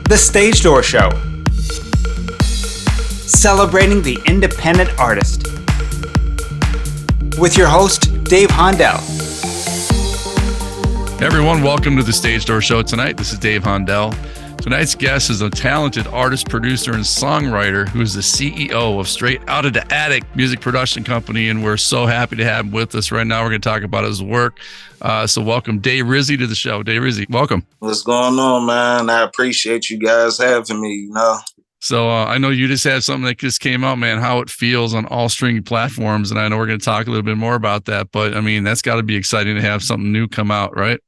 The Stage Door Show, celebrating the independent artist. With your host, Dave Hondel. Hey everyone, welcome to the Stage Door Show tonight. This is Dave Hondel. Tonight's guest is a talented artist, producer, and songwriter who is the CEO of Straight Outta the Attic music production company, and we're so happy to have him with us right now. We're going to talk about his work. So welcome Dayrizzy to the show. Dayrizzy, welcome. What's going on, man? I appreciate you guys having me, So I know you just had something that just came out, man, how it feels on all streaming platforms, and I know we're going to talk a little bit more about that, but I mean, that's got to be exciting to have something new come out, right?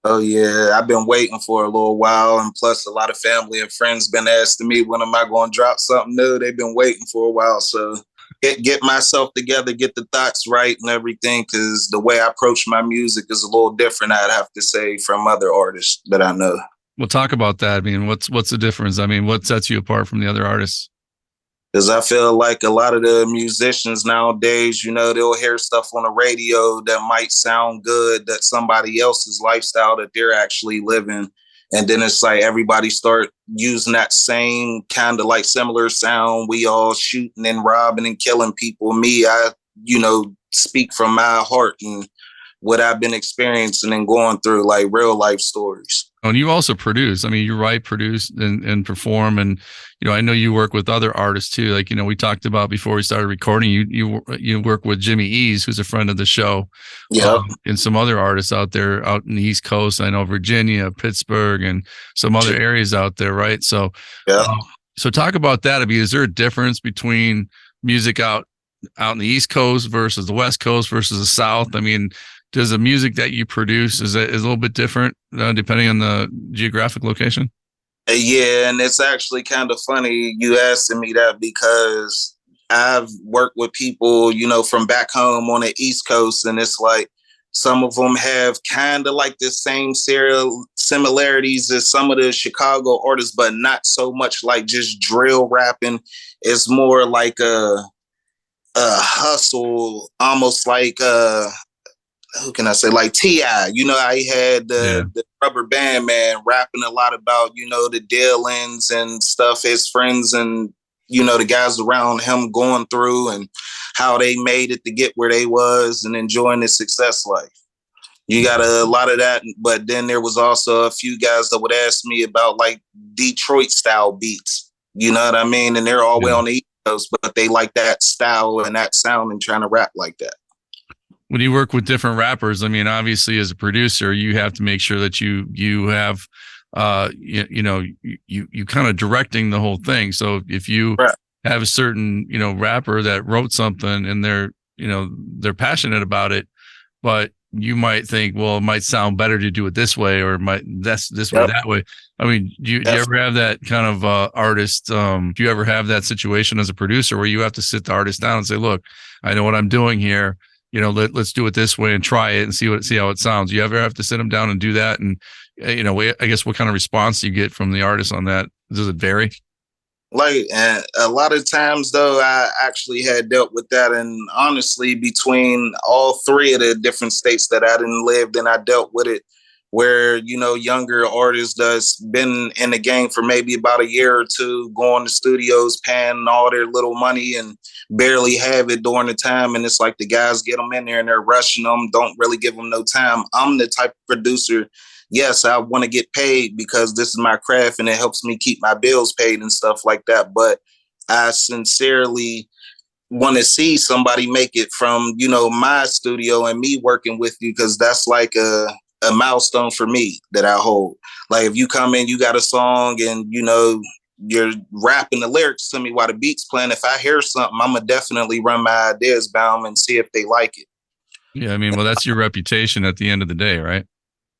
Oh, yeah. I've been waiting for a little while. And plus, a lot of family and friends been asking me, when am I going to drop something new? They've been waiting for a while. So get myself together, get the thoughts right and everything, because the way I approach my music is a little different, I'd have to say, from other artists that I know. We'll talk about that. I mean, what's the difference? I mean, what sets you apart from the other artists? Because I feel like a lot of the musicians nowadays, they'll hear stuff on the radio that might sound good, that somebody else's lifestyle that they're actually living. And then it's like everybody start using that same kind of like similar sound. We all shooting and robbing and killing people. Me, I, speak from my heart and what I've been experiencing and going through, like real life stories. And you also produce. I mean, you write, produce, and perform. And, I know you work with other artists too. Like, we talked about before we started recording, you work with Jimmy Ease, who's a friend of the show. Yeah. And some other artists out there out in the East Coast. I know Virginia, Pittsburgh, and some other areas out there, right? So, yeah. So talk about that. I mean, is there a difference between music out in the East Coast versus the West Coast versus the South? I mean, does the music that you produce is a little bit different depending on the geographic location? Yeah, and it's actually kind of funny you asking me that, because I've worked with people, from back home on the East Coast, and it's like some of them have kind of like the same similarities as some of the Chicago artists, but not so much like just drill rapping. It's more like a hustle, almost like who can I say, like T.I. I had the Rubber Band Man rapping a lot about, the dealings and stuff, his friends and, the guys around him going through and how they made it to get where they was and enjoying the success life. You got a lot of that, but then there was also a few guys that would ask me about like Detroit style beats, you know what I mean? And they're all the way on the East Coast, but they like that style and that sound and trying to rap like that. When you work with different rappers, I mean, obviously as a producer, you have to make sure that you have, you kind of directing the whole thing. So if you have a certain, rapper that wrote something and they're passionate about it, but you might think, well, it might sound better to do it this way, or that's this way, that way. I mean, do you ever have that kind of artist? Do you ever have that situation as a producer where you have to sit the artist down and say, look, I know what I'm doing here. Let's do it this way and try it and see how it sounds. You ever have to sit them down and do that? And, I guess what kind of response do you get from the artist on that? Does it vary? Like a lot of times, though, I actually had dealt with that. And honestly, between all three of the different states that I didn't live in, I dealt with it where, younger artists that's been in the game for maybe about a year or two, going to studios, paying all their little money and barely have it during the time. And it's like the guys get them in there and they're rushing them, don't really give them no time. I'm the type of producer, yes, I want to get paid because this is my craft and it helps me keep my bills paid and stuff like that. But I sincerely want to see somebody make it from, my studio and me working with you, because that's like a milestone for me that I hold. Like if you come in, you got a song and, you're rapping the lyrics to me while the beat's playing. If I hear something, I'm going to definitely run my ideas by them and see if they like it. Yeah, I mean, well, that's your reputation at the end of the day, right?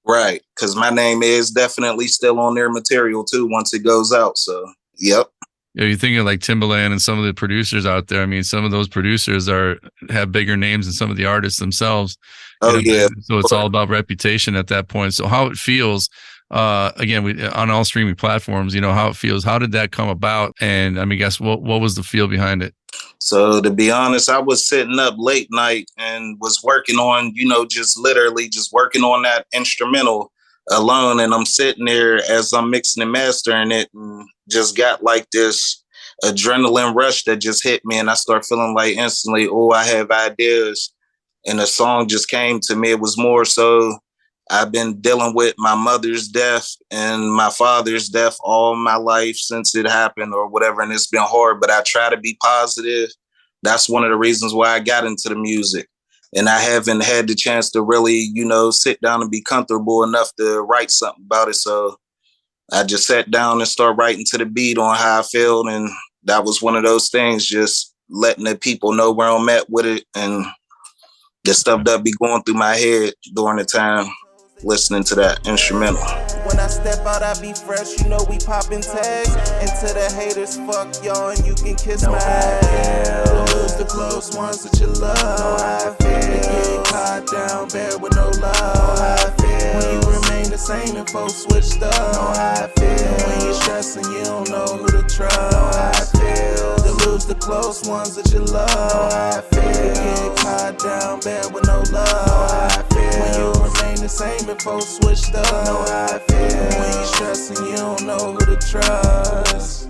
Right, because my name is definitely still on their material too once it goes out. So, yep. Yeah, you think of like Timbaland and some of the producers out there. I mean, some of those producers have bigger names than some of the artists themselves. Oh, yeah. So it's all about reputation at that point. So how it feels, again, on all streaming platforms, how it feels. How did that come about? And I mean, guess what was the feel behind it? So to be honest, I was sitting up late night and was working on, just literally just working on that instrumental alone, and I'm sitting there as I'm mixing and mastering it, and just got like this adrenaline rush that just hit me, and I start feeling like instantly, oh, I have ideas, and the song just came to me. It was more so I've been dealing with my mother's death and my father's death all my life since it happened or whatever, and it's been hard, but I try to be positive. That's one of the reasons why I got into the music. And I haven't had the chance to really, sit down and be comfortable enough to write something about it. So I just sat down and started writing to the beat on how I felt. And that was one of those things, just letting the people know where I'm at with it and the stuff that be going through my head during the time listening to that instrumental. When I step out, I be fresh, you know we poppin' tags. And to the haters, fuck y'all, and you can kiss my ass. To lose the close ones that you love. Know how I feel. To get caught down bad with no love. Know how I feel. When you remain the same and folks switched up. Know how I feel. When you stressing, you don't know who to trust. Know how I feel. To lose the close ones that you love. Know how I feel. To get caught down bad with no love. Know how I feel. When you remain the same and folks switched up. Know how I feel. When you stressing, you don't know who to trust.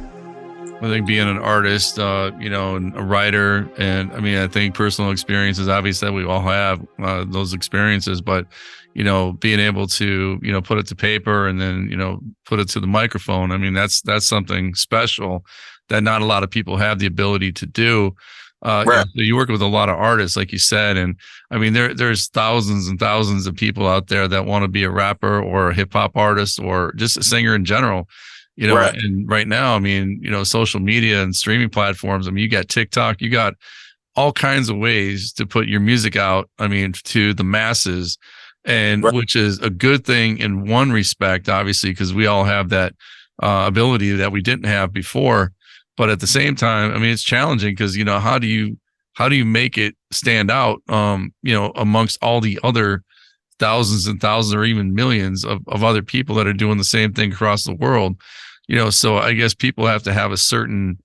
I think being an artist, and a writer, and I mean, I think personal experiences, obviously we all have those experiences, but, being able to, put it to paper and then, put it to the microphone. I mean, that's something special that not a lot of people have the ability to do. Right. You work with a lot of artists, like you said, and I mean, there's thousands and thousands of people out there that want to be a rapper or a hip hop artist or just a singer in general. Right. And right now, I mean, social media and streaming platforms. I mean, you got TikTok, you got all kinds of ways to put your music out. I mean, to the masses, and Right. which is a good thing in one respect, obviously, because we all have that ability that we didn't have before. But at the same time, I mean, it's challenging because, how do you make it stand out, amongst all the other thousands and thousands or even millions of other people that are doing the same thing across the world? So I guess people have to have a certain,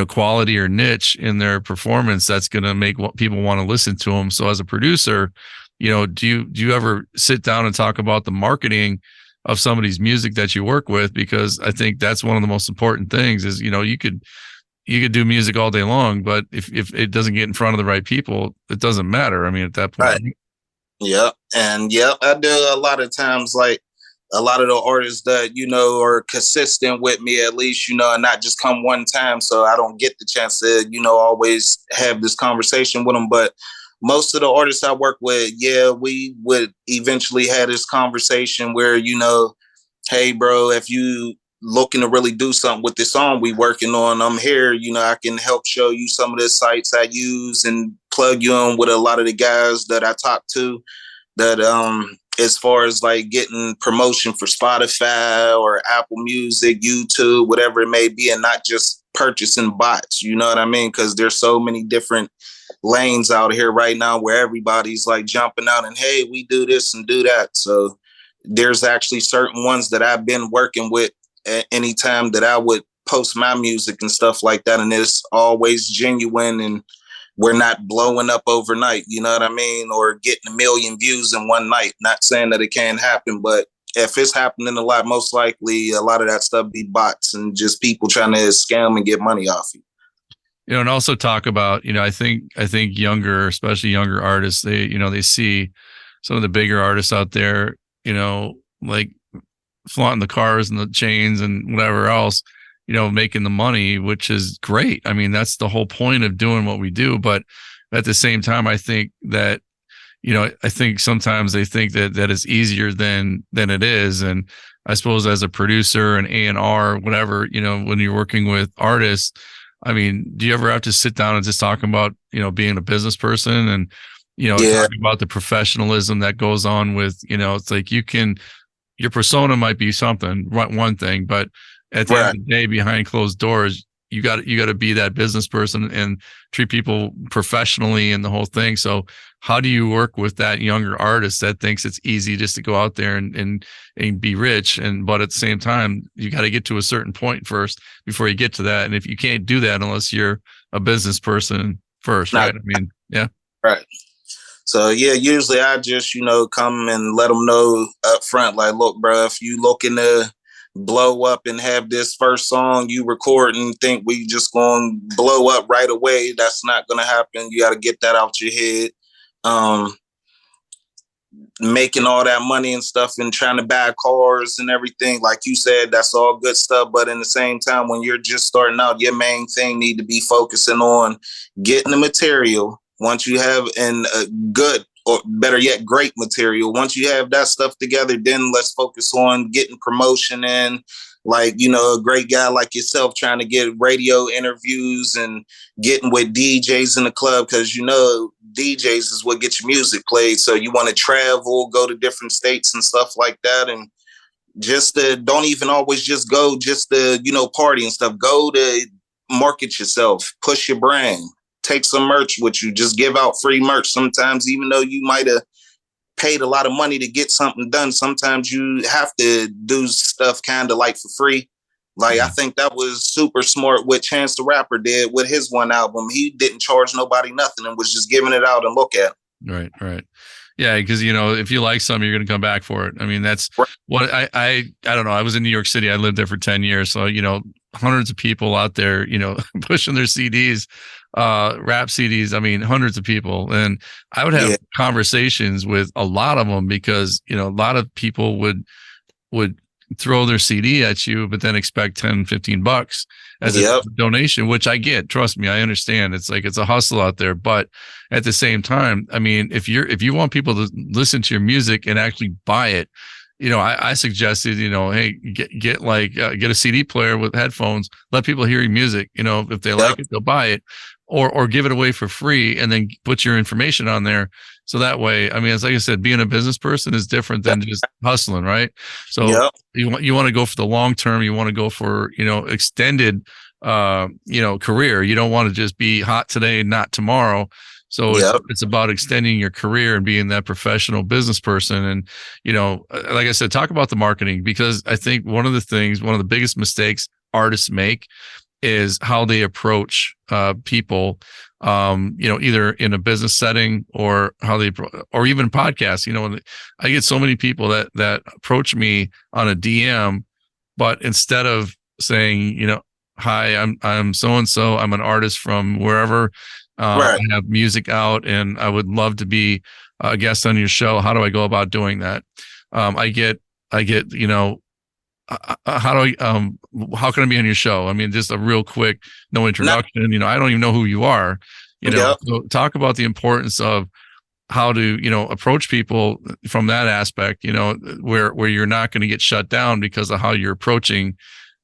quality or niche in their performance that's going to make what people want to listen to them. So as a producer, do you ever sit down and talk about the marketing of somebody's music that you work with? Because I think that's one of the most important things is, you could do music all day long, but if it doesn't get in front of the right people, it doesn't matter. I mean, at that point. Right. Yep. And I do a lot of times, like a lot of the artists that, are consistent with me at least, and not just come one time. So I don't get the chance to, always have this conversation with them. But most of the artists I work with, we would eventually have this conversation where, hey, bro, if you looking to really do something with this song we working on, I'm here, I can help show you some of the sites I use and plug you in with a lot of the guys that I talk to that, as far as like getting promotion for Spotify or Apple Music, YouTube, whatever it may be, and not just purchasing bots, you know what I mean? Because there's so many different lanes out here right now where everybody's like jumping out and, hey, we do this and do that. So there's actually certain ones that I've been working with at any time that I would post my music and stuff like that. And it's always genuine and we're not blowing up overnight, you know what I mean? Or getting 1 million views in one night. Not saying that it can't happen, but if it's happening a lot, most likely a lot of that stuff be bots and just people trying to scam and get money off you. And also talk about, I think younger, especially younger artists, they see some of the bigger artists out there, like flaunting the cars and the chains and whatever else, making the money, which is great. I mean, that's the whole point of doing what we do. But at the same time, I think that, I think sometimes they think that it's easier than it is. And I suppose as a producer and A&R, whatever, when you're working with artists, I mean, do you ever have to sit down and just talk about, being a business person and, talking about the professionalism that goes on with, it's like your persona might be something, one thing, but at the end of the day, behind closed doors, you got to be that business person and treat people professionally and the whole thing. So how do you work with that younger artist that thinks it's easy just to go out there and be rich? But at the same time, you got to get to a certain point first before you get to that. And if you can't do that unless you're a business person first, right? I mean, yeah. Right. So yeah, usually I just, come and let them know up front, like, look, bro, if you looking to blow up and have this first song you record and think we just going to blow up right away, that's not going to happen. You got to get that out your head. Um, Making all that money and stuff and trying to buy cars and everything, like you said, that's all good stuff. But in the same time, when you're just starting out, your main thing need to be focusing on getting the material. Once you have good, or better yet, great material, once you have that stuff together, then let's focus on getting promotion in. Like, a great guy like yourself trying to get radio interviews and getting with DJs in the club, because DJs is what gets your music played. So you want to travel, go to different states and stuff like that, and just don't even always just go just to party and stuff. Go to market yourself, push your brand, take some merch with you, just give out free merch. Sometimes, even though you might have paid a lot of money to get something done, sometimes you have to do stuff kind of like for free. Like, I think that was super smart what Chance the Rapper did with his one album. He didn't charge nobody nothing and was just giving it out and look at it. Right. Yeah, because if you like something, you're going to come back for it. I mean, that's what I don't know. I was in New York City. I lived there for 10 years. So, hundreds of people out there, pushing their CDs, rap CDs. I mean, hundreds of people. And I would have conversations with a lot of them, because, a lot of people would throw their CD at you, but then expect 10, 15 bucks as a donation, which I get. Trust me, I understand. It's like, it's a hustle out there. But at the same time, I mean, if you want people to listen to your music and actually buy it, I suggested, hey, get a CD player with headphones, let people hear your music. If they like it, they'll buy it, or give it away for free, and then put your information on there. So that way, I mean, it's like I said, being a business person is different than just hustling, right? So you want to go for the long term. You want to go for, extended, career. You don't want to just be hot today, not tomorrow. So it's about extending your career and being that professional business person. And, like I said, talk about the marketing, because I think one of the biggest mistakes artists make is how they approach people, either in a business setting or or even podcasts. I get so many people that approach me on a DM, but instead of saying, hi, I'm so-and-so, I'm an artist from wherever, I have music out and I would love to be a guest on your show. How do I go about doing that? I get, how can I be on your show? I mean, just a real quick, no introduction. I don't even know who you are. So talk about the importance of how to, approach people from that aspect, where you're not going to get shut down because of how you're approaching.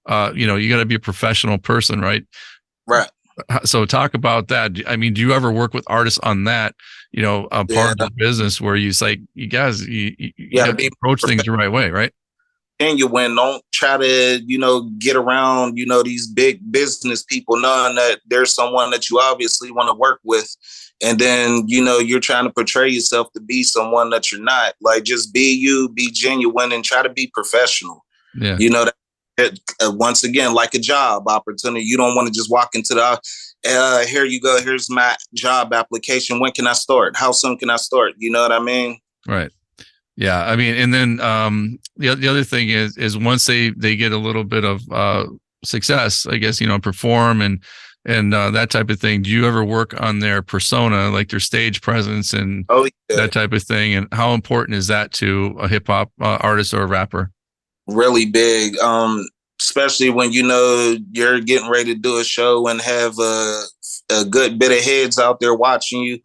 You got to be a professional person, right? Right. So talk about that. I mean, do you ever work with artists on that, part of the business where you say, you guys, you got to approach things the right way, right? Genuine. Don't try to, get around, these big business people, knowing that there's someone that you obviously want to work with. And then, you're trying to portray yourself to be someone that you're not. Like, just be you, be genuine, and try to be professional. Yeah. Once again, like a job opportunity, you don't want to just walk into the, here you go, here's my job application. When can I start? How soon can I start? You know what I mean? Right. Yeah. I mean, and then the other thing is once they get a little bit of success, I guess, perform and that type of thing. Do you ever work on their persona, like their stage presence and that type of thing? And how important is that to a hip hop artist or a rapper? Really big, especially when you're getting ready to do a show and have a good bit of heads out there watching you.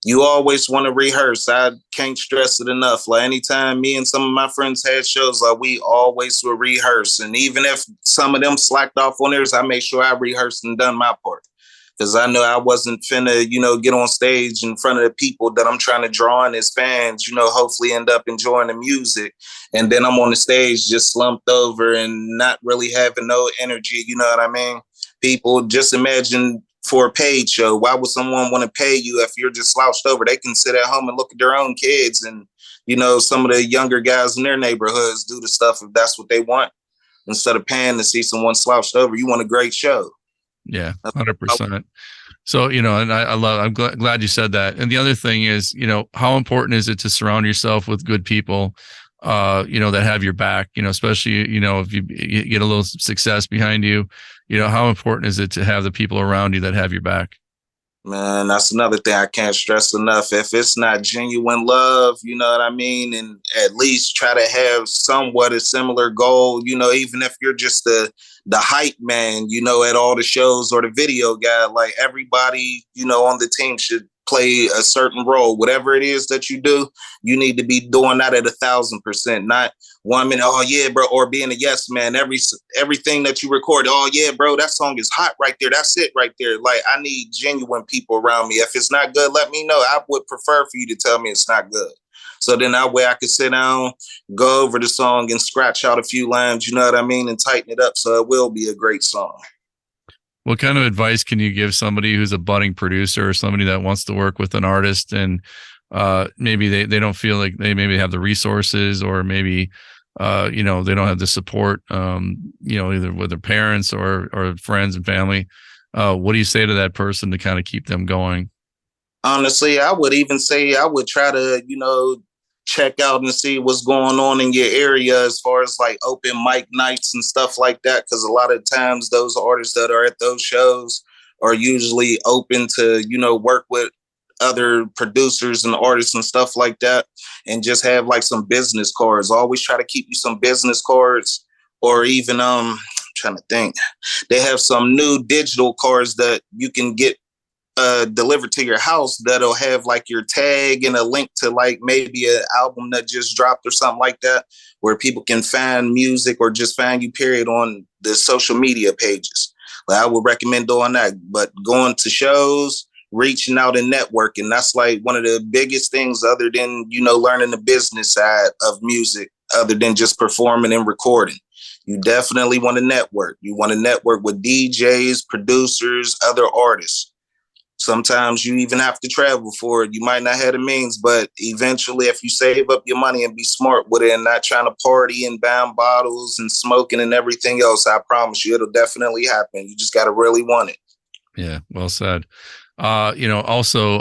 You always want to rehearse. I can't stress it enough. Like, anytime me and some of my friends had shows, like, we always would rehearse. And even if some of them slacked off on theirs, I made sure I rehearsed and done my part. Because I know I wasn't finna, get on stage in front of the people that I'm trying to draw in as fans, hopefully end up enjoying the music. And then I'm on the stage just slumped over and not really having no energy. You know what I mean? People, just imagine, for a paid show, why would someone want to pay you if you're just slouched over? They can sit at home and look at their own kids and, some of the younger guys in their neighborhoods do the stuff if that's what they want. Instead of paying to see someone slouched over, you want a great show. Yeah, 100%. So, and I'm glad you said that. And the other thing is, how important is it to surround yourself with good people, that have your back, especially, if you get a little success behind you, how important is it to have the people around you that have your back? Man, that's another thing I can't stress enough. If it's not genuine love, you know what I mean, and at least try to have somewhat a similar goal, even if you're just the hype man, at all the shows or the video guy, like everybody, on the team should play a certain role. Whatever it is that you do, you need to be doing that at 1,000%, not 1 minute, oh yeah, bro, or being a yes man. Everything that you record, oh yeah, bro, that song is hot right there. That's it right there. Like, I need genuine people around me. If it's not good, let me know. I would prefer for you to tell me it's not good. So then that way I could sit down, go over the song and scratch out a few lines, you know what I mean, and tighten it up so it will be a great song. What kind of advice can you give somebody who's a budding producer or somebody that wants to work with an artist and maybe they don't feel like they maybe have the resources, or maybe they don't have the support, either with their parents or friends and family? What do you say to that person to kind of keep them going? Honestly, I would even say I would try to, check out and see what's going on in your area as far as like open mic nights and stuff like that. Because a lot of times those artists that are at those shows are usually open to, work with other producers and artists and stuff like that, and just have like some business cards. Always try to keep you some business cards, or even trying to think. They have some new digital cards that you can get delivered to your house that'll have like your tag and a link to like maybe an album that just dropped or something like that, where people can find music or just find you period on the social media pages. Like, I would recommend doing that. But going to shows, reaching out and networking, that's like one of the biggest things, other than, learning the business side of music, other than just performing and recording. You definitely want to network. You want to network with DJs, producers, other artists. Sometimes you even have to travel for it. You might not have the means, but eventually if you save up your money and be smart with it and not trying to party and buying bottles and smoking and everything else, I promise you it'll definitely happen. You just got to really want it. Yeah, well said. Also,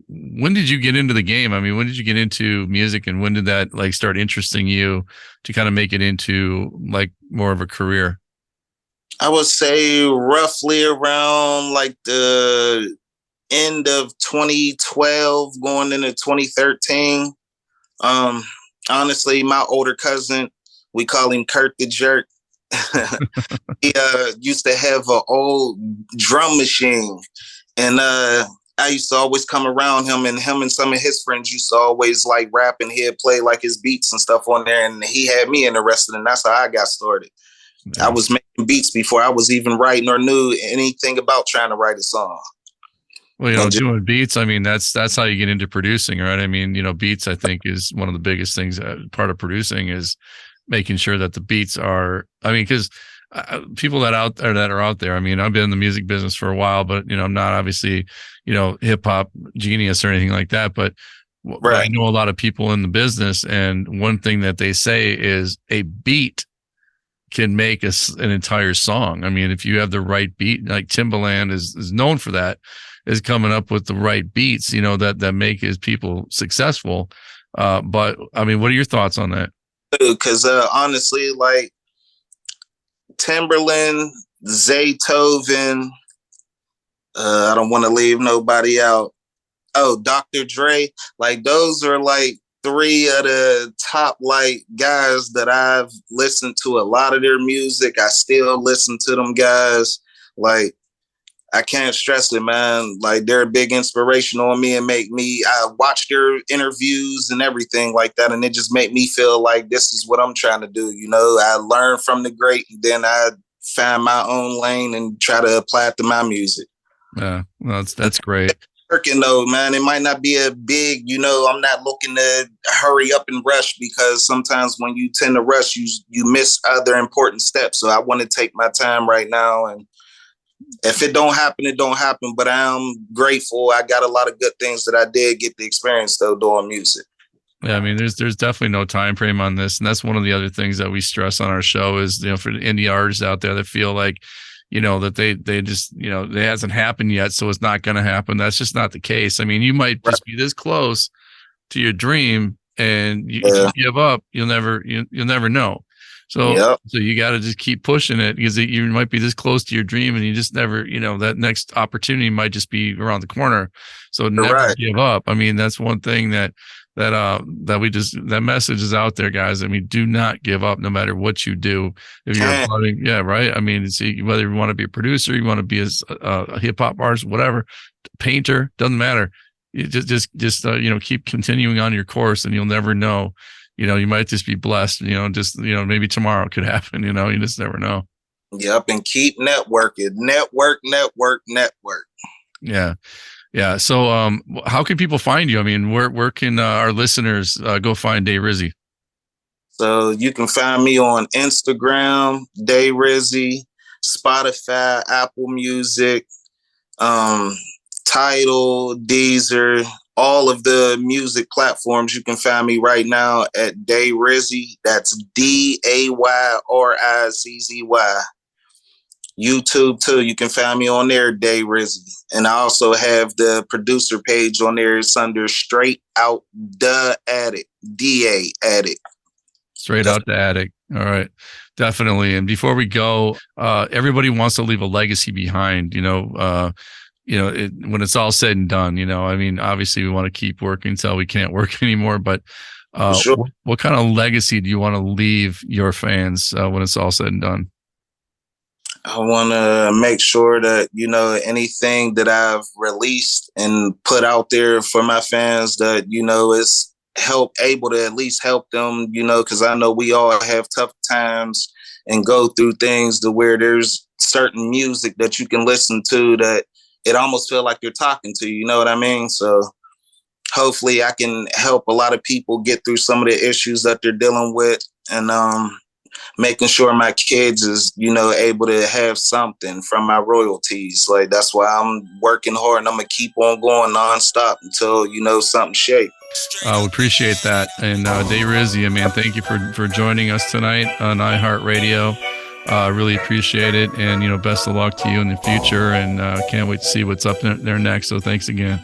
when did you get into the game? I mean, when did you get into music, and when did that like start interesting you to kind of make it into like more of a career? I would say roughly around like the end of 2012 going into 2013. Honestly, my older cousin, we call him Kurt the Jerk. He used to have an old drum machine, and I used to always come around him and some of his friends used to always like rap, and he'd play like his beats and stuff on there, and he had me interested, and that's how I got started. Nice. I was making beats before I was even writing or knew anything about trying to write a song. Well, doing beats, I mean, that's how you get into producing, right? I mean, beats, I think, is one of the biggest things. Part of producing is making sure that the beats are, I mean, because people that are out there, I mean, I've been in the music business for a while, but, I'm not obviously, hip hop genius or anything like that, but right. I know a lot of people in the business, and one thing that they say is a beat can make an entire song. I mean, if you have the right beat, like Timbaland is known for that, is coming up with the right beats, that make his people successful. But I mean, what are your thoughts on that? Because honestly, like Timberland, Zaytoven, I don't want to leave nobody out. Oh, Dr. Dre, like those are like three of the top like guys that I've listened to a lot of their music. I still listen to them guys. Like, I can't stress it, man. Like, they're a big inspiration on me and I watch their interviews and everything like that. And it just made me feel like this is what I'm trying to do. I learn from the great, and then I find my own lane and try to apply it to my music. Yeah, well, that's great. Working though, man, it might not be a big, I'm not looking to hurry up and rush, because sometimes when you tend to rush, you miss other important steps. So I want to take my time right now, and if it don't happen, it don't happen. But I'm grateful. I got a lot of good things that I did get the experience though doing music. Yeah, I mean, there's definitely no time frame on this, and that's one of the other things that we stress on our show is, for the indie artists out there that feel like, that they just, it hasn't happened yet, so it's not going to happen. That's just not the case. I mean, you might just be this close to your dream, and if you give up, you'll never know. So you got to just keep pushing it, because you might be this close to your dream, and you just never, that next opportunity might just be around the corner. So never give up. I mean, that's one thing that message is out there, guys. I mean, do not give up, no matter what you do. If you're right. I mean, whether you want to be a producer, you want to be a hip hop artist, whatever, painter, doesn't matter. You just keep continuing on your course, and you'll never know. You might just be blessed. Maybe tomorrow could happen. You just never know. Yep, and keep networking. Network. Yeah. Yeah. So, how can people find you? I mean, where can our listeners go find Dayrizzy? So you can find me on Instagram, Dayrizzy, Spotify, Apple Music, Tidal, Deezer, all of the music platforms. You can find me right now at Dayrizzy. That's Dayrizzy. YouTube too. You can find me on there, Dayrizzy. And I also have the producer page on there. It's under Straight Out the Attic, DA Attic. Straight Out the Attic. All right, definitely. And before we go, everybody wants to leave a legacy behind. When it's all said and done. I mean, obviously we want to keep working until we can't work anymore. But sure. What kind of legacy do you want to leave your fans when it's all said and done? I want to make sure that, anything that I've released and put out there for my fans, that, is able to at least help them, because I know we all have tough times and go through things to where there's certain music that you can listen to that it almost feel like you're talking to, you know what I mean? So hopefully I can help a lot of people get through some of the issues that they're dealing with, and making sure my kids is, able to have something from my royalties. Like, that's why I'm working hard, and I'm going to keep on going nonstop until, something shake. We appreciate that. And Dayrizzy, man, thank you for joining us tonight on iHeartRadio. Really appreciate it. And, best of luck to you in the future. And can't wait to see what's up there next. So thanks again.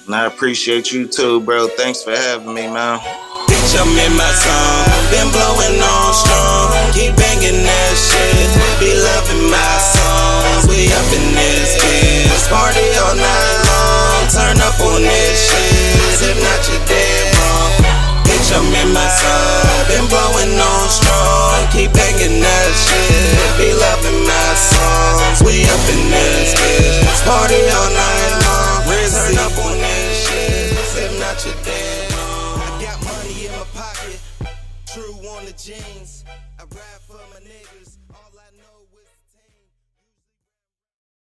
And I appreciate you too, bro. Thanks for having me, man. Bitch, I'm in my song, been blowing on strong. Keep banging that shit, be loving my songs. We up in this bitch, party all night long. Turn up on this shit, if not you dead wrong. Bitch, I'm in my song, been blowing on strong. Keep banging that shit, be loving my songs. We up in this bitch, party all night long. Turn up on this shit, if not you dead wrong. I got money in my pocket, true on the jeans. I ride for my niggas.